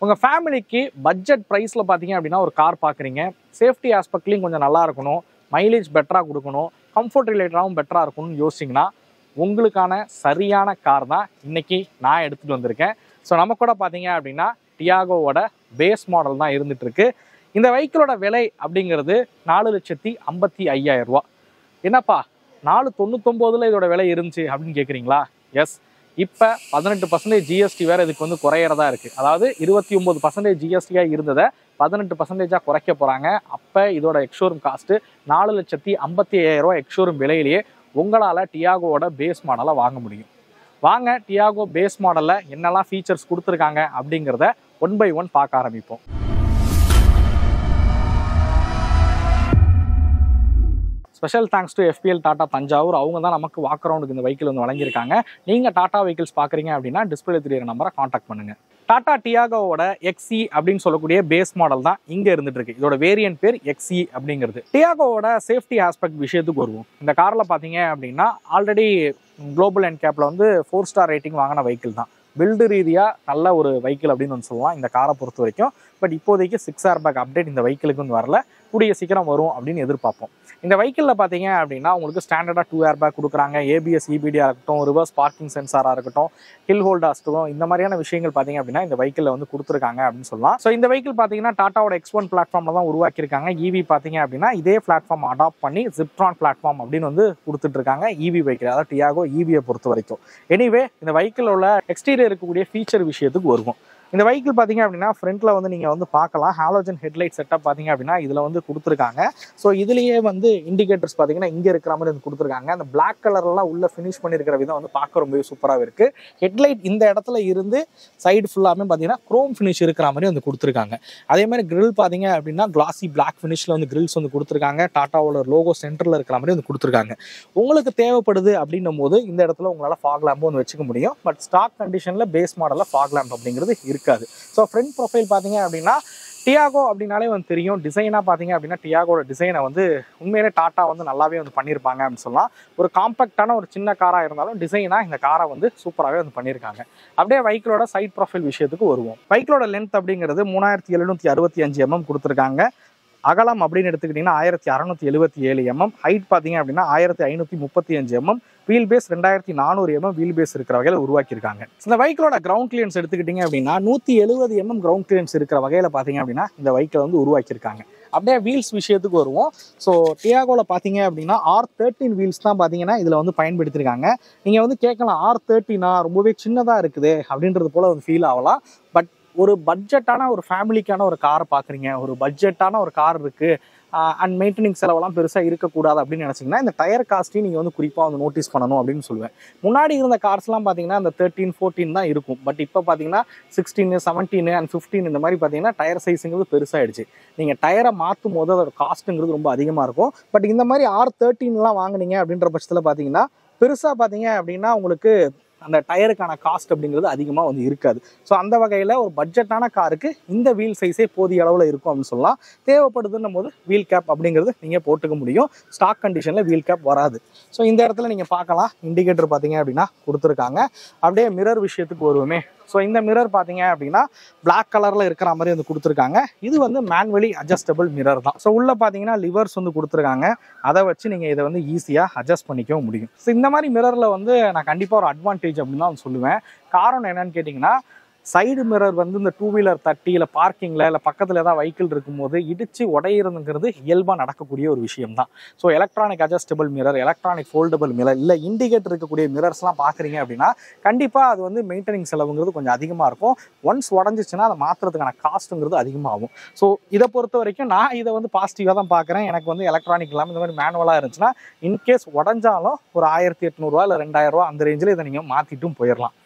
உங்கள் ஃபேமிலிக்கு பட்ஜெட் ப்ரைஸில் பார்த்தீங்க அப்படின்னா ஒரு கார் பார்க்குறீங்க, சேஃப்டி ஆஸ்பெக்ட்லேயும் கொஞ்சம் நல்லா இருக்கணும், மைலேஜ் பெட்டராக கொடுக்கணும், கம்ஃபர்ட் ரிலேட்டடாகவும் பெட்டராக இருக்கணும்னு யோசிச்சிங்கன்னா உங்களுக்கான சரியான கார் தான் இன்றைக்கி நான் எடுத்துகிட்டு வந்திருக்கேன். ஸோ நம்ம கூட பார்த்தீங்க அப்படின்னா டியாகோவோட பேஸ் மாடல் தான் இருந்துகிட்ருக்கு. இந்த வெஹிக்கிளோட விலை அப்படிங்கிறது 4,55,000 ரூபா. என்னப்பா 499 இதோட விலை இருந்துச்சு அப்படின்னு கேட்குறீங்களா? எஸ், இப்போ 18% ஜிஎஸ்டி வேறு இதுக்கு வந்து குறையிறதா இருக்குது. அதாவது 29% ஜிஎஸ்டியாக இருந்ததை 18% குறைக்க போகிறாங்க. அப்போ இதோட எக்ஸ்ஷோரூம் காஸ்ட்டு 4,55,000 ரூபா எக்ஸ்ஷோரூம் விலையிலேயே உங்களால் டியாகோவோட பேஸ் மாடலை வாங்க முடியும். வாங்க டியாகோ பேஸ் மாடலில் என்னெல்லாம் ஃபீச்சர்ஸ் கொடுத்துருக்காங்க அப்படிங்கிறத 1 by 1 பார்க்க ஆரம்பிப்போம். Special thanks to FPL Tata Thanjavur. அவங்க தான் நமக்கு வாக் அரவுண்டுக்கு இந்த வெஹிக்கிள் வந்து வழங்கியிருக்காங்க. நீங்கள் டாடா வெஹிக்கிள்ஸ் பார்க்குறீங்க அப்படின்னா டிஸ்பிளே தெரியிற நம்பரை காண்டாக்ட் பண்ணுங்கள். டாடா டியாகோவோட XE அப்படின்னு சொல்லக்கூடிய பேஸ் மாடல் தான் இங்கே இருந்துட்டு இருக்கு. இதோட வேரியன்ட் பேர் XE அப்படிங்கிறது. டியாகோவோட சேஃப்டி ஆஸ்பெக்ட் விஷயத்துக்கு வருவோம். இந்த காரில் பார்த்தீங்க அப்படின்னா ஆல்ரெடி குளோபல் என்கேப்பில் வந்து 4 ஸ்டார் ரேட்டிங் வாங்கின வெஹிக்கிள் தான். பில்டு ரீதியாக நல்ல ஒரு வெஹிக்கிள் அப்படின்னு வந்து சொல்லலாம் இந்த காரை பொறுத்த வரைக்கும். பட் இப்போதைக்கு 6 ஏர்பேக் அப்டேட் இந்த வெஹிக்கிளுக்கு வந்து வரல, கூடிய சீக்கிரம் வரும் அப்படின்னு எதிர்பார்ப்போம். இந்த வெஹிக்கிளில் பார்த்தீங்க அப்படின்னா உங்களுக்கு ஸ்டாண்டர்டாக 2 ஏர்பேக் கொடுக்குறாங்க. ABS EBDயாக இருக்கட்டும், ரிவர்ஸ் பார்க்கிங் சென்சாராக இருக்கட்டும், ஹில் ஹோல்டாஸ்ட்டும், இந்த மாதிரியான விஷயங்கள் பார்த்தீங்க அப்படின்னா இந்த வெஹிக்கிளில் வந்து கொடுத்துருக்காங்க அப்படின்னு சொல்லலாம். ஸோ இந்த வெஹிக்கிள் பார்த்தீங்கன்னா டாட்டாவோட X1 பிளாட்ஃபார்மில் தான் உருவாக்கியிருக்காங்க. EV பார்த்தீங்க அப்படின்னா இதே பிளாட்ஃபார்ம் அடாப்ட் பண்ணி Ziptron பிளாட்ஃபார்ம் அப்படின்னு வந்து கொடுத்துட்ருக்காங்க EV வெஹிக்கிள், அதாவது டியாகோ EVயை பொறுத்த வரைக்கும். எனிவே இந்த வெஹிக்கிள் உள்ள எக்ஸ்டீரியர் இருக்கக்கூடிய ஃபீச்சர் விஷயத்துக்கு வருவோம். இந்த வெஹிக்கிள் பார்த்தீங்க அப்படின்னா ஃப்ரண்ட்டில் வந்து நீங்கள் வந்து பார்க்கலாம், ஹாலோஜன் ஹெட்லைட் செட்டப் பார்த்தீங்க அப்படின்னா இதில் வந்து கொடுத்துருக்காங்க. ஸோ இதுலேயே வந்து இண்டிகேட்டர்ஸ் பார்த்தீங்கன்னா இங்கே இருக்கிற மாதிரி வந்து கொடுத்துருக்காங்க. அந்த பிளாக் கலர்லாம் உள்ள ஃபினிஷ் பண்ணியிருக்கிற விதம் வந்து பார்க்க ரொம்பவே சூப்பராக இருக்குது. ஹெட்லைட் இந்த இடத்துல இருந்து சைடு ஃபுல்லாமே பார்த்தீங்கன்னா குரோம் ஃபினிஷ் இருக்கிற மாதிரி வந்து கொடுத்துருக்காங்க. அதே மாதிரி கிரில் பார்த்தீங்க அப்படின்னா கிளாசி பிளாக் ஃபினிஷில் வந்து கிரில்ஸ் வந்து கொடுத்துருக்காங்க. டாட்டாவோட லோகோ சென்டரில் இருக்கிற மாதிரி வந்து கொடுத்துருக்காங்க. உங்களுக்கு தேவைப்படுது அப்படின்னும் போது இந்த இடத்துல உங்களால் ஃபாக் லேம்பும் வந்து வச்சுக்க முடியும். பட் ஸ்டாக் கண்டிஷனில் பேஸ் மாடலில் ஃபாக் லேம்ப் அப்படிங்கிறது இருக்காது. ஸோ ஃப்ரண்ட் ப்ரொஃபைல் பார்த்தீங்க அப்படின்னா டியாகோ அப்படின்னாலே வந்து தெரியும். டிசைனாக பார்த்தீங்க அப்படின்னா டியாகோட டிசைனை வந்து உண்மையிலே டாட்டா வந்து நல்லாவே வந்து பண்ணியிருப்பாங்க அப்படின்னு சொல்லலாம். ஒரு காம்பேக்டான ஒரு சின்ன காராக இருந்தாலும் டிசைனாக இந்த காரை வந்து சூப்பராகவே வந்து பண்ணியிருக்காங்க. அப்படியே வெஹிக்கிளோட சைட் ப்ரொஃபைல் விஷயத்துக்கு வருவோம். வெஹிக்கிளோட லென்த் அப்படிங்கிறது 3765 mm கொடுத்துருக்காங்க. அகலம் அப்படின்னு எடுத்துக்கிட்டிங்கன்னா 1677 mm, ஹைட் பார்த்தீங்க அப்படின்னா 1535 mm, wheel base 2400 mm wheel base இருக்கிற வகையில் உருவாக்கியிருக்காங்க. இந்த வெஹிக்கிளோட கிரவுண்ட் கிளியன்ஸ் எடுத்துக்கிட்டிங்க அப்படின்னா 170 mm கிரவுண்ட் கிளியன்ஸ் இருக்கிற வகையில் பார்த்தீங்க அப்படின்னா இந்த வெஹிக்கிளை வந்து உருவாக்கியிருக்காங்க. அப்படியே வீல்ஸ் விஷயத்துக்கு வருவோம். ஸோ டியாகோவில் பார்த்தீங்க அப்படின்னா R13 வீல்ஸ் தான் பார்த்தீங்கன்னா இதில் வந்து பயன்படுத்தியிருக்காங்க. நீங்கள் வந்து கேட்கலாம் R13 ரொம்பவே சின்னதாக இருக்குது அப்படின்றது போல் வந்து ஃபீல் ஆகலாம். பட் ஒரு பட்ஜெட்டான ஒரு ஃபேமிலிக்கான ஒரு காரை பார்க்குறீங்க, ஒரு பட்ஜெட்டான ஒரு கார் இருக்குது அண்ட் மெயின்டெனிங் செலவெல்லாம் பெருசாக இருக்கக்கூடாது அப்படின்னு நினச்சிங்கன்னா இந்த டயர் காஸ்ட்டையும் நீங்கள் வந்து குறிப்பாக வந்து நோட்டீஸ் பண்ணணும் அப்படின்னு சொல்லுவேன். முன்னாடி இருந்த கார்ஸ்லாம் பார்த்தீங்கன்னா இந்த 13, 14 தான் இருக்கும். பட் இப்போ பார்த்தீங்கன்னா 16, 17 அண்ட் 15 இந்த மாதிரி பார்த்தீங்கன்னா டயர் சைஸுங்கிறது பெருசாகிடுச்சு. நீங்கள் டயரை மாற்றும் போது அதோட காஸ்ட்டுங்கிறது ரொம்ப அதிகமாக இருக்கும். பட் இந்த மாதிரி R13 வாங்கினீங்க அப்படின்ற பட்சத்தில் பார்த்தீங்கன்னா பெருசாக பார்த்தீங்க அப்படின்னா உங்களுக்கு அந்த டயருக்கான காஸ்ட் அப்படிங்கிறது அதிகமாக வந்து இருக்காது. ஸோ அந்த வகையில் ஒரு பட்ஜெட்டான காருக்கு இந்த வீல் சைஸே போதிய அளவில் இருக்கும் அப்படின்னு சொல்லலாம். தேவைப்படுதுன்னும் போது வீல் கேப் அப்படிங்கிறது நீங்கள் போட்டுக்க முடியும். ஸ்டாக் கண்டிஷனில் வீல் கேப் வராது. ஸோ இந்த இடத்துல நீங்கள் பார்க்கலாம், இண்டிகேட்டர் பார்த்தீங்க அப்படின்னா கொடுத்துருக்காங்க. அப்படியே மிரர் விஷயத்துக்கு வருவோமே. ஸோ இந்த மிரர் பார்த்தீங்க அப்படின்னா பிளாக் கலரில் இருக்கிற மாதிரி வந்து கொடுத்துருக்காங்க. இது வந்து மேனுவலி அட்ஜஸ்டபிள் மிரர் தான். ஸோ உள்ளே பார்த்தீங்கன்னா லிவர்ஸ் வந்து கொடுத்துருக்காங்க. அதை வச்சு நீங்கள் இதை வந்து ஈஸியாக அட்ஜஸ்ட் பண்ணிக்கவும் முடியும். ஸோ இந்த மாதிரி மிரரில் வந்து நான் கண்டிப்பாக ஒரு அட்வான்டேஜ் அப்படின்னு தான் சொல்லுவேன். காரணம் என்னன்னு கேட்டிங்கன்னா சைடு மிரர் வந்து இந்த 2 வீலர் தட்டி இல்லை பார்க்கிங்கில் இல்லை பக்கத்தில் ஏதாவது வெஹிக்கிள் இருக்கும்போது இடித்து உடையிறதுங்கிறது இயல்பாக நடக்கக்கூடிய ஒரு விஷயம் தான். So electronic adjustable mirror, electronic foldable mirror இல்லை இண்டிகேட்டர் இருக்கக்கூடிய மிரர்ஸ்லாம் பார்க்குறீங்க அப்படின்னா கண்டிப்பாக அது வந்து மெயின்டெனிங் செலவுங்கிறது கொஞ்சம் அதிகமாக இருக்கும். ஒன்ஸ் உடஞ்சிச்சுன்னா அதை மாற்றுறதுக்கான காஸ்ட்டுங்கிறது அதிகமாகும். ஸோ இதை பொறுத்த வரைக்கும் நான் இதை வந்து பாசிட்டிவாக தான் பார்க்குறேன். எனக்கு வந்து எலக்ட்ரானிக் இல்லாமல் இந்த மாதிரி மேனுவலாக இருந்துச்சுன்னா இன்கேஸ் உடஞ்சாலும் ஒரு 1800 இல்லை 2000 அந்த ரேஞ்சில் இதை நீங்கள் மாற்றிட்டும் போயிடலாம்.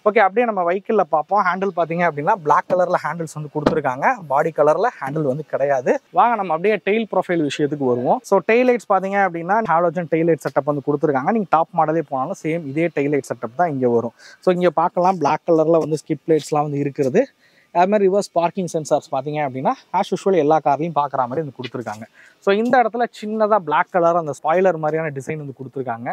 ஓகே, அப்படியே நம்ம வெஹிக்கிளில் பார்ப்போம். ஹேண்டில் பார்த்தீங்க அப்படின்னா பிளாக் கலரில் ஹேண்டில்ஸ் வந்து கொடுத்துருக்காங்க. பாடி கலரில் ஹேண்டில் வந்து கிடையாது. வாங்க நம்ம அப்படியே டெயில் ப்ரொஃபைல் விஷயத்துக்கு வருவோம். ஸோ டெயில் லைட்ஸ் பார்த்தீங்க அப்படின்னா ஹாலோஜன் டெயில் லைட் செட்டப் வந்து கொடுத்துருக்காங்க. நீங்கள் டாப் மாடலே போனாலும் சேம் இதே டெயில் லைட் செட்டப் தான் இங்கே வரும். ஸோ இங்கே பார்க்கலாம் பிளாக் கலரில் வந்து ஸ்கிட் லைட்ஸ்லாம் வந்து இருக்குது. அது மாதிரி ரிவர்ஸ் பார்க்கிங் சென்சார்ஸ் பார்த்தீங்க அப்படின்னா ஆஸ் யூஷுவல் எல்லா கார்லையும் பார்க்குற மாதிரி வந்து கொடுத்துருக்காங்க. ஸோ இந்த இடத்துல சின்னதாக பிளாக் கலர் அந்த ஸ்பாய்லர் மாதிரியான டிசைன் வந்து கொடுத்துருக்காங்க.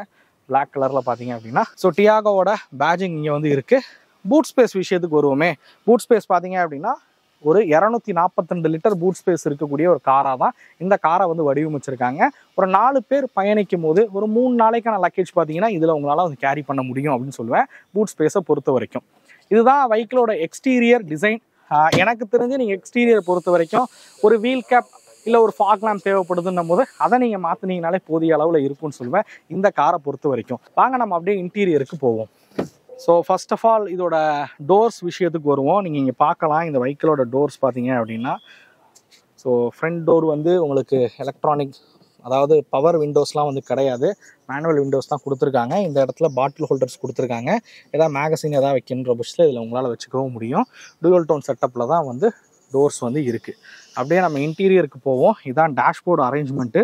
பிளாக் கலரில் பார்த்தீங்க அப்படின்னா ஸோ டியாகோவோட பேஜிங் இங்கே வந்து இருக்குது. பூட் ஸ்பேஸ் விஷயத்துக்கு வருவோமே. பூட் ஸ்பேஸ் பார்த்தீங்க அப்படின்னா ஒரு 242 லிட்டர் பூட் ஸ்பேஸ் இருக்கக்கூடிய ஒரு காராக தான் இந்த காரை வந்து வடிவமைச்சிருக்காங்க. ஒரு 4 பேர் பயணிக்கும் போது ஒரு 3 நாளைக்கான லக்கேஜ் பார்த்தீங்கன்னா இதில் உங்களால் வந்து கேரி பண்ண முடியும் அப்படின்னு சொல்லுவேன், பூட் ஸ்பேஸை பொறுத்த வரைக்கும். இதுதான் வெஹிக்கிளோட எக்ஸ்டீரியர் டிசைன். எனக்கு தெரிஞ்சு நீங்கள் எக்ஸ்டீரியர் பொறுத்த வரைக்கும் ஒரு வீல் கேப் இல்லை ஒரு ஃபாக் லேம்ப் தேவைப்படுதுன்னும் போது அதை நீங்கள் மாற்றினீங்கனாலே போதிய அளவில் இருக்கும்னு சொல்லுவேன் இந்த காரை பொறுத்த வரைக்கும். வாங்க நம்ம அப்படியே இன்டீரியருக்கு போவோம். ஸோ ஃபர்ஸ்ட் ஆஃப் ஆல் இதோட டோர்ஸ் விஷயத்துக்கு வருவோம். நீங்கள் இங்கே பார்க்கலாம் இந்த வெஹிக்கிளோட டோர்ஸ் பார்த்தீங்க அப்படின்னா, ஸோ ஃப்ரண்ட் டோர் வந்து உங்களுக்கு எலக்ட்ரானிக், அதாவது பவர் விண்டோஸ்லாம் வந்து கிடையாது, மேனுவல் விண்டோஸ் தான் கொடுத்துருக்காங்க. இந்த இடத்துல பாட்டில் ஹோல்டர்ஸ் கொடுத்துருக்காங்க. ஏதாவது மேகசின் எதாவது வைக்கின்ற பட்சத்தில் இதில் உங்களால் வச்சுக்கவும் முடியும். டூயல் டோன் செட்டப்பில் தான் வந்து டோர்ஸ் வந்து இருக்குது. அப்படியே நம்ம இன்டீரியருக்கு போவோம். இதுதான் டேஷ்போர்டு அரேஞ்ச்மெண்ட்டு.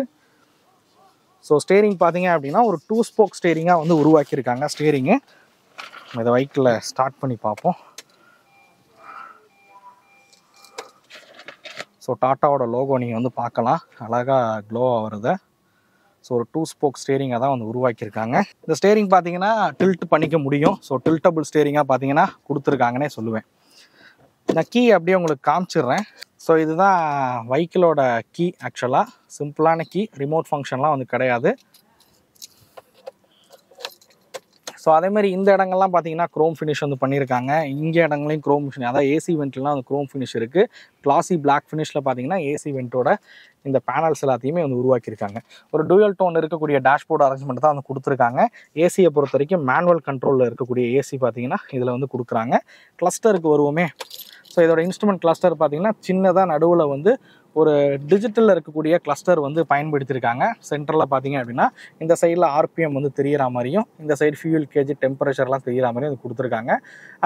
ஸோ ஸ்டேரிங் பார்த்தீங்க அப்படின்னா ஒரு 2 ஸ்போக் ஸ்டேரிங்காக வந்து உருவாக்கியிருக்காங்க ஸ்டேரிங்கு. இதை வெஹிக்கிளை ஸ்டார்ட் பண்ணி பார்ப்போம். ஸோ டாட்டாவோட லோகோ நீங்கள் வந்து பார்க்கலாம், அழகாக க்ளோவாக வருது. ஸோ ஒரு 2 ஸ்போக் ஸ்டேரிங்காக தான் வந்து உருவாக்கியிருக்காங்க. இந்த ஸ்டேரிங் பார்த்தீங்கன்னா டில்ட் பண்ணிக்க முடியும். ஸோ டில்ட்டபிள் ஸ்டேரிங்காக பார்த்தீங்கன்னா கொடுத்துருக்காங்கன்னே சொல்லுவேன். இந்த கீ அப்படியே உங்களுக்கு காமிச்சிடுறேன். ஸோ இதுதான் வெஹிக்கிளோட கீ. ஆக்சுவலாக சிம்பிளான கீ, ரிமோட் ஃபங்க்ஷன்லாம் வந்து கிடையாது. ஸோ அதேமாதிரி இந்த இடங்கள்லாம் பார்த்தீங்கன்னா க்ரோம் ஃபினிஷ் வந்து பண்ணியிருக்காங்க. இங்கே இடங்களையும் க்ரோம் ஃபினிஷ், அதாவது ஏசி வெண்ட்லாம் வந்து க்ரோம் ஃபினிஷ் இருக்குது. கிளாசி பிளாக் ஃபினிஷில் பார்த்தீங்கன்னா ஏசி வெண்ட்டோட இந்த பேனல்ஸ் எல்லாத்தையுமே வந்து உருவாக்கியிருக்காங்க. ஒரு டூயல் டோன் இருக்கக்கூடிய டேஷ்போர்டு அரேஞ்ச்மெண்ட் தான் வந்து கொடுத்துருக்காங்க. ஏசியை பொறுத்த வரைக்கும் மேனுவல் கண்ட்ரோலில் இருக்கக்கூடிய ஏசி பார்த்தீங்கன்னா இதில் வந்து கொடுக்குறாங்க. கிளஸ்டருக்கு வருவோமே. ஸோ இதோட இன்ஸ்ட்ருமெண்ட் கிளஸ்டர் பார்த்தீங்கன்னா சின்னதாக நடுவில் வந்து ஒரு டிஜிட்டலில் இருக்கக்கூடிய கிளஸ்டர் வந்து பயன்படுத்தியிருக்காங்க. சென்டரில் பார்த்தீங்க அப்படின்னா இந்த சைடில் ஆர்பிஎம் வந்து தெரிகிற மாதிரியும், இந்த சைடு ஃபியூல் கேஜ் டெம்பரேச்சர்லாம் தெரிகிற மாதிரியும் அது கொடுத்துருக்காங்க.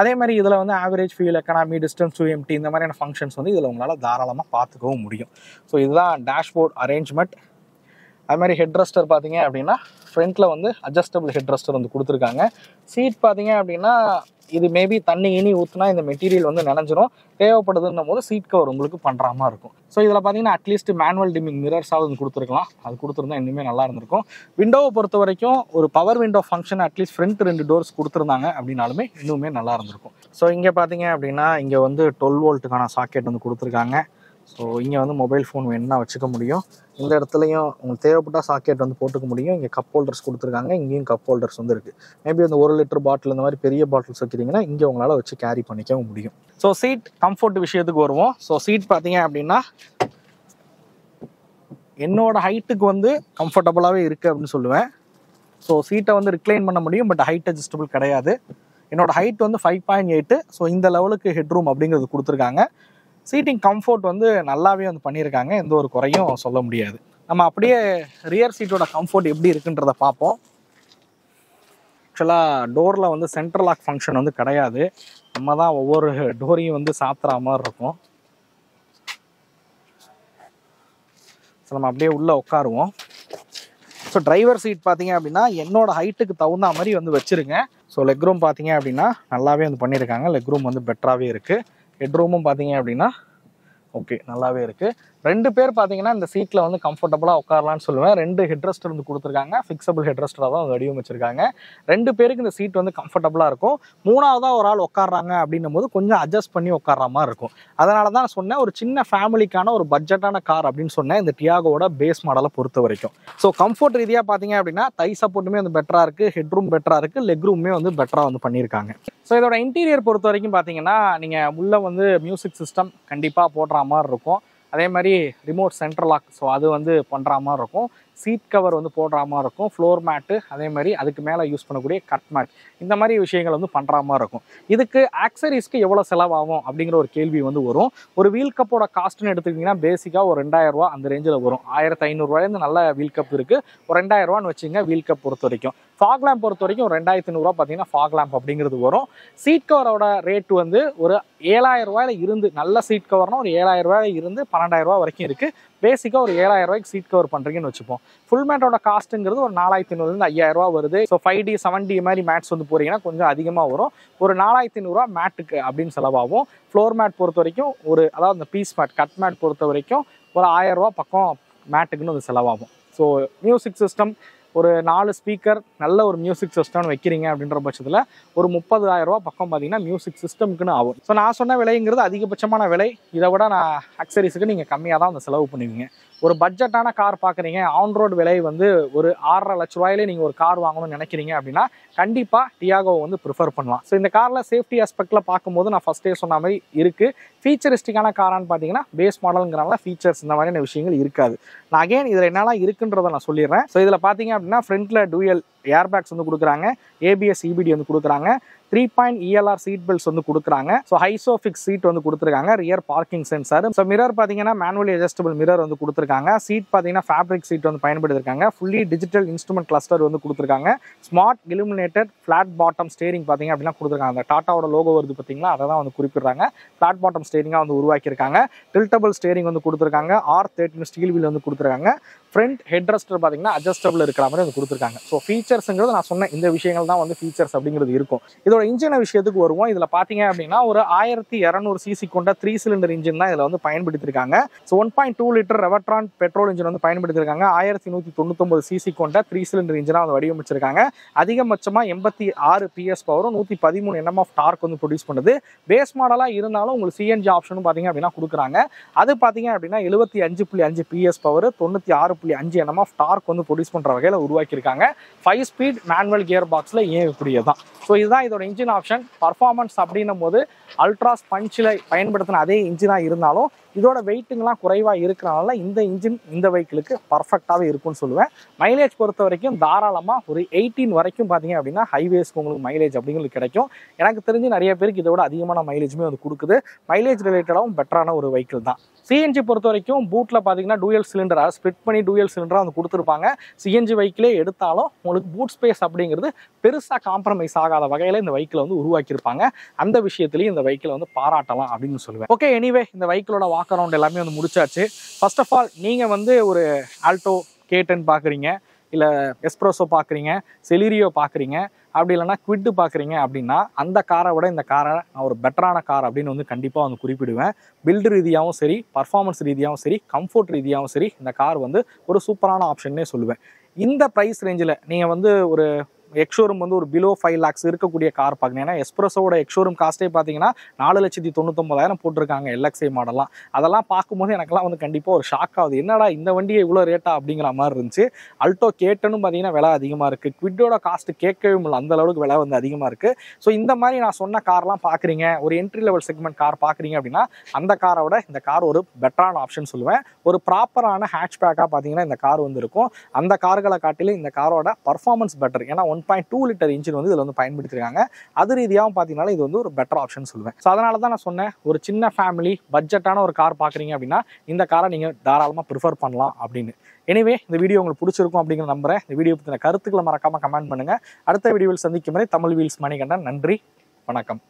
அதே மாதிரி இதில் வந்து average fuel economy, distance to empty, இந்த மாதிரியான ஃபங்க்ஷன்ஸ் வந்து இதில் உங்களால் தாராளமாக பார்த்துக்கவும் முடியும். ஸோ இதுதான் டேஷ்போர்ட் அரேஞ்ச்மெண்ட். அது மாதிரி ஹெட் ரெஸ்டர் பார்த்தீங்க அப்படின்னா ஃப்ரண்ட்டில் வந்து அட்ஜஸ்டபிள் ஹெட் ரெஸ்டர் வந்து கொடுத்துருக்காங்க. சீட் பார்த்தீங்க அப்படின்னா இது மேபி தண்ணி இனி ஊற்றுனா இந்த மெட்டீரியல் வந்து நினைஞ்சிரும், தேவைப்படுதுன்னும் போது சீட் கவர் உங்களுக்கு பண்ணுற மாதிரி இருக்கும். ஸோ இதில் பார்த்தீங்கன்னா அட்லீஸ்ட் மேனுவல் டிமிங் மிரர்ஸாவது வந்து கொடுத்துருக்கலாம், அது கொடுத்துருந்தா இன்னுமே நல்லா இருந்திருக்கும். விண்டோவை பொறுத்த வரைக்கும் ஒரு power window function at least front 2 doors கொடுத்துருந்தாங்க அப்படின்னாலுமே இன்னுமே நல்லா இருந்திருக்கும். ஸோ இங்கே பார்த்தீங்க அப்படின்னா இங்கே வந்து 12 வோல்ட்டுக்கான சாக்கெட் வந்து கொடுத்துருக்காங்க. ஸோ இங்கே வந்து மொபைல் ஃபோன் வேணுன்னா வச்சுக்க முடியும். இந்த இடத்துலையும் உங்களுக்கு தேவைப்பட்டால் சாக்கெட் வந்து போட்டுக்க முடியும். இங்கே கப் ஹோல்டர்ஸ் கொடுத்துருக்காங்க, இங்கேயும் கப் ஹோல்டர்ஸ் வந்து இருக்குது. மேபி அந்த 1 லிட்டர் பாட்டில் இந்த மாதிரி பெரிய பாட்டில்ஸ் வைக்கிறீங்கன்னா இங்கே உங்களால் வச்சு கேரி பண்ணிக்கவும் முடியும். ஸோ சீட் கம்ஃபர்ட் விஷயத்துக்கு வருவோம். ஸோ சீட் பார்த்தீங்க அப்படின்னா என்னோட ஹைட்டுக்கு வந்து கம்ஃபர்டபுளாகவே இருக்குது அப்படின்னு சொல்லுவேன். ஸோ சீட்டை வந்து ரிக்ளைன் பண்ண முடியும், பட் ஹைட் அட்ஜஸ்டபிள் கிடையாது. என்னோட ஹைட் வந்து 5.8. ஸோ இந்த லெவலுக்கு ஹெட்ரூம் அப்படிங்கிறது கொடுத்துருக்காங்க. சீட்டிங் கம்ஃபர்ட் வந்து நல்லாவே வந்து பண்ணியிருக்காங்க, எந்த ஒரு குறையும் சொல்ல முடியாது. நம்ம அப்படியே ரியர் சீட்டோட கம்ஃபர்ட் எப்படி இருக்குன்றத பார்ப்போம். ஆக்சுவலாக டோரில் வந்து சென்ட்ரல் லாக் ஃபங்க்ஷன் வந்து கிடையாது, நம்ம தான் ஒவ்வொரு டோரையும் வந்து சாத்துற மாதிரி இருக்கும். ஸோ நம்ம அப்படியே உள்ளே உட்காருவோம். ஸோ டிரைவர் சீட் பார்த்தீங்க அப்படின்னா என்னோட ஹைட்டுக்கு தகுந்த மாதிரி வந்து வச்சுருங்க. ஸோ லெக் ரூம் பார்த்தீங்க அப்படின்னா நல்லாவே வந்து பண்ணியிருக்காங்க, லெக் ரூம் வந்து பெட்டராகவே இருக்குது. ஹெட்ரூமும் பார்த்தீங்க அப்படின்னா ஓகே நல்லாவே இருக்குது. 2 பேர் பார்த்தீங்கன்னா இந்த சீட்டில் வந்து கம்ஃபர்டபுளாக உட்காரலான்னு சொல்லுவேன். 2 ஹெட்ரெஸ்ட் வந்து கொடுத்துருக்காங்க, ஃபிக்ஸபிள் ஹெட்ரெஸ்டாக தான் வடிவமைச்சிருக்காங்க. 2 பேருக்கு இந்த சீட் வந்து கம்ஃபர்டபுளாக இருக்கும். 3ஆவதாக ஒரு ஆள் உட்காடுறாங்க அப்படின்னும் போது கொஞ்சம் அட்ஜஸ்ட் பண்ணி உட்கார்ற மாதிரி இருக்கும். அதனால தான் நான் சொன்னேன் ஒரு சின்ன ஃபேமிலிக்கான ஒரு பட்ஜெட்டான கார் அப்படின்னு சொன்னேன் இந்த டியாகோட பேஸ் மாடலை பொறுத்த வரைக்கும். ஸோ கம்ஃபர்ட் ரீதியாக பார்த்தீங்க அப்படின்னா தை சப்போர்ட்டுமே வந்து பெட்டராக இருக்குது, ஹெட்ரூம் பெட்டராக இருக்குது, லெக் ரூமே வந்து பெட்டராக வந்து பண்ணியிருக்காங்க. ஸோ இதோட இன்டீரியர் பொறுத்த வரைக்கும் பார்த்தீங்கன்னா நீங்கள் உள்ளே வந்து மியூசிக் சிஸ்டம் கண்டிப்பாக போடுற மாதிரி இருக்கும். அதே மாதிரி ரிமோட் சென்ட்ரல் லாக், ஸோ அது வந்து பண்ணுற மாதிரி இருக்கும். சீட் கவர் வந்து போடுற மாதிரி இருக்கும், ஃப்ளோர் மேட்டு, அதே மாதிரி அதுக்கு மேலே யூஸ் பண்ணக்கூடிய கட் மேட், இந்த மாதிரி விஷயங்கள் வந்து பண்ணுற மாதிரி இருக்கும். இதுக்கு ஆக்சரிஸ்க்கு எவ்வளோ செலவாகும் அப்படிங்கிற ஒரு கேள்வி வந்து வரும். ஒரு வீல் கப்போட காஸ்ட்னு எடுத்துக்கிட்டிங்கன்னா பேசிக்காக ஒரு 2000 ரூபா அந்த ரேஞ்சில் வரும். 1500 நல்ல வீல் கப் இருக்குது, ஒரு 2000 ரூபான்னு வச்சுங்க வீல் கப் பொறுத்த வரைக்கும். ஃபாக் லேம்ப் பொறுத்த வரைக்கும் ஒரு 2500 ரூபா பார்த்தீங்கன்னா ஃபாக் லேம்ப் அப்படிங்கிறது வரும். சீட் கவரோட ரேட் வந்து ஒரு 7000 ரூபாயில இருந்து, நல்ல சீட் கவர்னால் ஒரு 7000 ரூபாயில இருந்து 12,000 ரூபா வரைக்கும் இருக்குது. பேசிக்காக ஒரு 7000 ரூபாய்க்கு சீட் கவர் பண்ணுறீங்கன்னு வச்சுப்போம். ஃபுல் மேட்டோட காஸ்ட்டுங்கிறது ஒரு 4500 5000 ரூபா வருது. ஸோ 5D 7D மாதிரி மேட்ஸ் வந்து போகிறீங்கன்னா கொஞ்சம் அதிகமாக வரும். ஒரு 4500 ரூபா மேட்டுக்கு அப்படின்னு செலவாகும். ஃப்ளோர் மேட் பொறுத்த வரைக்கும் ஒரு, அதாவது இந்த பீஸ் மேட் கட் மேட் பொறுத்த வரைக்கும் ஒரு 1000 ரூபா பக்கம் மேட்டுக்குன்னு வந்து செலவாகும். ஸோ மியூசிக் சிஸ்டம் ஒரு 4 ஸ்பீக்கர் நல்ல ஒரு மியூசிக் சிஸ்டம்னு வைக்கிறீங்க அப்படின்ற பட்சத்தில் ஒரு 30,000 ரூபா பக்கம் பார்த்தீங்கன்னா மியூசிக் சிஸ்டம்க்குன்னு ஆகும். ஸோ நான் சொன்ன விலைங்கிறது அதிகபட்சமான விலை. இதை விட நான் அக்சரிஸுக்கு நீங்கள் கம்மியாக தான் அந்த செலவு பண்ணுவீங்க. ஒரு பட்ஜெட்டான கார் பார்க்குறீங்க, ஆன் ரோடு விலை வந்து ஒரு 6.5 லட்ச ரூபாயிலே நீங்கள் ஒரு கார் வாங்கணும்னு நினைக்கிறீங்க அப்படின்னா கண்டிப்பாக டியாகோ வந்து ப்ரிஃபர் பண்ணலாம். ஸோ இந்த காரில் சேஃப்டி ஆஸ்பெக்டில் பார்க்கும்போது நான் ஃபஸ்ட்டே சொன்ன மாதிரி இருக்குது. ஃபீச்சரிஸ்டிக்கான காரான்னு பார்த்தீங்கன்னா பேஸ் மாடலுங்கிறனால ஃபீச்சர்ஸ் இந்த மாதிரியான விஷயங்கள் இருக்காது. நான் அகைன் இதில் என்னெல்லாம் இருக்குன்றதை நான் சொல்லிடுறேன். ஸோ இதில் பார்த்தீங்க அப்படின்னா ஃப்ரண்ட்டில் டூயல் ஏர்பேக்ஸ் வந்து கொடுக்குறாங்க, ஏபிஎஸ் இபிடி வந்து கொடுக்குறாங்க, 3 ELR சீட் பெல்ட்ஸ் வந்து கொடுக்குறாங்க. ஸோ ஹைசோஃபிக்ஸ் சீட் வந்து கொடுத்துருக்காங்க, rear parking sensor. So mirror பார்த்தீங்கன்னா மேனுவலி அட்ஜஸ்டபிள் மிரர் வந்து கொடுத்துருக்காங்க. சீட் பார்த்தீங்கன்னா ஃபேப்ரிக் சீட் வந்து பயன்படுத்திருக்காங்க. ஃபுல்லி டிஜிட்டல் இன்ஸ்ட்ருமெண்ட் கிளஸ்டர் வந்து கொடுத்துருக்காங்க. Smart illuminated flat bottom steering பார்த்தீங்க அப்படின்னா கொடுத்துருக்காங்க. அந்த டாட்டாவோட லோகோ வருது பார்த்தீங்களா, அதை தான் வந்து குறிப்பிடுறாங்க. ஃபிளாட் பாட்டம் ஸ்டேரிங்காக வந்து உருவாக்கியிருக்காங்க. டில்டபிள் ஸ்டேரிங் வந்து கொடுத்துருக்காங்க. R13 ஸ்டீல் வீல் வந்து கொடுத்துருக்காங்க. ஃப்ரண்ட் ஹெட் ரெஸ்டர் பார்த்தீங்கன்னா அட்ஜஸ்டபிள் இருக்கிற மாதிரி வந்து கொடுத்துருக்காங்க. ஸோ ஃபீச்சர்ஸுங்கிறது நான் சொன்ன இந்த விஷயங்கள் தான் வந்து ஃபீச்சர்ஸ் அப்படிங்கிறது இருக்கும். இதோட இன்ஜின் விஷயத்துக்கு வருவோம். இதில் பார்த்தீங்க அப்படின்னா ஒரு 1200 சிசி கொண்ட 3 சிலிண்டர் இன்ஜின் தான் இதில் வந்து பயன்படுத்தியிருக்காங்க. So 1.2 litre Revotron petrol engine வந்து பயன்படுத்தியிருக்காங்க. 1199 சிசி கொண்ட 3 சிலிண்டர் இன்ஜினாக வந்து வடிவமைச்சிருக்காங்க. அதிகபட்சமாக 86 PS பவரும் 113 Nm ஆஃப் டார்க் வந்து ப்ரொடியூஸ் பண்ணுது. பேஸ் மாடலாக இருந்தாலும் உங்களுக்கு சிஎன்ஜி ஆப்ஷனும் பார்த்தீங்க அப்படின்னா கொடுக்குறாங்க. அது பார்த்தீங்க அப்படின்னா 75.5 PS power, 96.5 Nm of torque வந்து ப்ரொடியூஸ் பண்ணுற வகையில் உருவாக்கியிருக்காங்க. 5 ஸ்பீட் மேனுவல் கியர் பாக்ஸில் இயங்கக்கூடியதான். ஸோ இதுதான் இதோட இன்ஜின் ஆப்ஷன். பர்ஃபார்மன்ஸ் அப்படின்னும் போது அல்ட்ராஸ் பஞ்சில் பயன்படுத்தின அதே இன்ஜினாக இருந்தாலும் இதோட வெயிட்டுங்கெலாம் குறைவாக இருக்கிறனால இந்த இன்ஜின் இந்த வெஹிக்கிளுக்கு பர்ஃபெக்டாகவே இருக்கும்னு சொல்லுவேன். மைலேஜ் பொறுத்த வரைக்கும் தாராளமாக ஒரு 18 வரைக்கும் பார்த்தீங்க அப்படின்னா ஹைவேஸ்க்கு உங்களுக்கு மைலேஜ் அப்படிங்கிறது கிடைக்கும். எனக்கு தெரிஞ்சு நிறைய பேருக்கு இதோட அதிகமான மைலேஜுமே வந்து கொடுக்குது. மைலேஜ் ரிலேட்டடாகவும் பெட்டரான ஒரு வெஹிக்கிள் தான். சிஎன்ஜி பொறுத்த வரைக்கும் பூட்டில் பார்த்தீங்கன்னா டூயல் சிலிண்டராக ஸ்ப்ளிட் பண்ணி டூயல் சிலிண்டராக வந்து கொடுத்துருப்பாங்க. சிஎன்ஜி வெஹிக்கிளே எடுத்தாலும் உங்களுக்கு பூட் ஸ்பேஸ் அப்படிங்கிறது பெருசாக காம்ப்ரமைஸ் ஆகாத வகையில் இந்த வெஹிக்கிளை வந்து உருவாக்கியிருப்பாங்க. அந்த விஷயத்துலையும் இந்த வெஹிக்கிளை வந்து பாராட்டலாம் அப்படின்னு சொல்லுவேன். ஓகே, எனிவே இந்த வெஹிக்கிளோட வாக் அரவுண்ட் எல்லாமே வந்து முடிச்சாச்சு. ஃபர்ஸ்ட் ஆஃப் ஆல் நீங்கள் வந்து ஒரு ஆல்டோ K10 பார்க்குறீங்க, இல்லை எஸ்ப்ரெஸோ பார்க்குறீங்க, செலிரியோ பார்க்குறீங்க, அப்படி இல்லைனா குவிட்டு பார்க்குறீங்க அப்படின்னா அந்த காரை விட இந்த காரை நான் ஒரு பெட்டரான கார் அப்படின்னு வந்து கண்டிப்பாக வந்து குறிப்பிடுவேன். பில்டு ரீதியாகவும் சரி, பர்ஃபார்மன்ஸ் ரீதியாகவும் சரி, கம்ஃபோர்ட் ரீதியாகவும் சரி இந்த கார் வந்து ஒரு சூப்பரான ஆப்ஷன்னே சொல்லுவேன். இந்த ப்ரைஸ் ரேஞ்சில் நீங்கள் வந்து ஒரு எக்ஷோரூம் வந்து ஒரு பிலோ 5 lakhs இருக்கக்கூடிய கார் பார்க்கணும். ஏன்னா எஸ்ப்ரெஸோட எக்ஷோரூம் காஸ்ட்டே பார்த்தீங்கன்னா 4,99,000 போட்டிருக்காங்க LXi மாடலாம். அதெல்லாம் பார்க்கும்போது எனக்குலாம் வந்து கண்டிப்பாக ஒரு ஷாக் ஆகுது. என்னடா இந்த வண்டியை இவ்வளோ ரேட்டா அப்படிங்கிற மாதிரி இருந்துச்சு. அல்டோ K10 பார்த்தீங்கன்னா விலை அதிகமாக இருக்குது. குவிட்டோட காஸ்ட்டு கேட்கவே முடியல, அந்த அளவுக்கு விலை வந்து அதிகமாக இருக்குது. ஸோ இந்த மாதிரி நான் சொன்ன கார்லாம் பார்க்குறீங்க, ஒரு என்ட்ரி லெவல் செக்மெண்ட் கார் பார்க்குறீங்க அப்படின்னா அந்த காரை விட இந்த கார் ஒரு பெட்டரான ஆப்ஷன் சொல்லுவேன். ஒரு ப்ராப்பரான ஹேட்ச்பேக்காக பார்த்தீங்கன்னா இந்த கார் வந்து இருக்கும். அந்த கார்களை காட்டிலும் இந்த காரோட பர்ஃபார்மன்ஸ் பெட்டர். ஏன்னா 1.2 லிட்டர் இன்ஜின் வந்து இதில் வந்து பயன்படுத்திருக்காங்க. அது ரீதியாகவும் பார்த்தீங்கன்னா இது வந்து ஒரு பெட்டர் ஆப்ஷன் சொல்லுவேன். ஸோ அதனால தான் நான் சொன்னேன், ஒரு சின்ன ஃபேமிலி பட்ஜெட்டான ஒரு கார் பார்க்குறீங்க அப்படின்னா இந்த காரை நீங்கள் தாராளமாக ப்ரிஃபர் பண்ணலாம் அப்படின்னு. எனிவே இந்த வீடியோ உங்களுக்கு பிடிச்சிருக்கும் அப்படிங்கிற நம்புறேன். இந்த வீடியோ பற்றின கருத்துக்களை மறக்காமல் கமெண்ட் பண்ணுங்கள். அடுத்த வீடியோவில் சந்திக்கும் வரை தமிழ் வீல்ஸ் மணிகண்டன். நன்றி, வணக்கம்.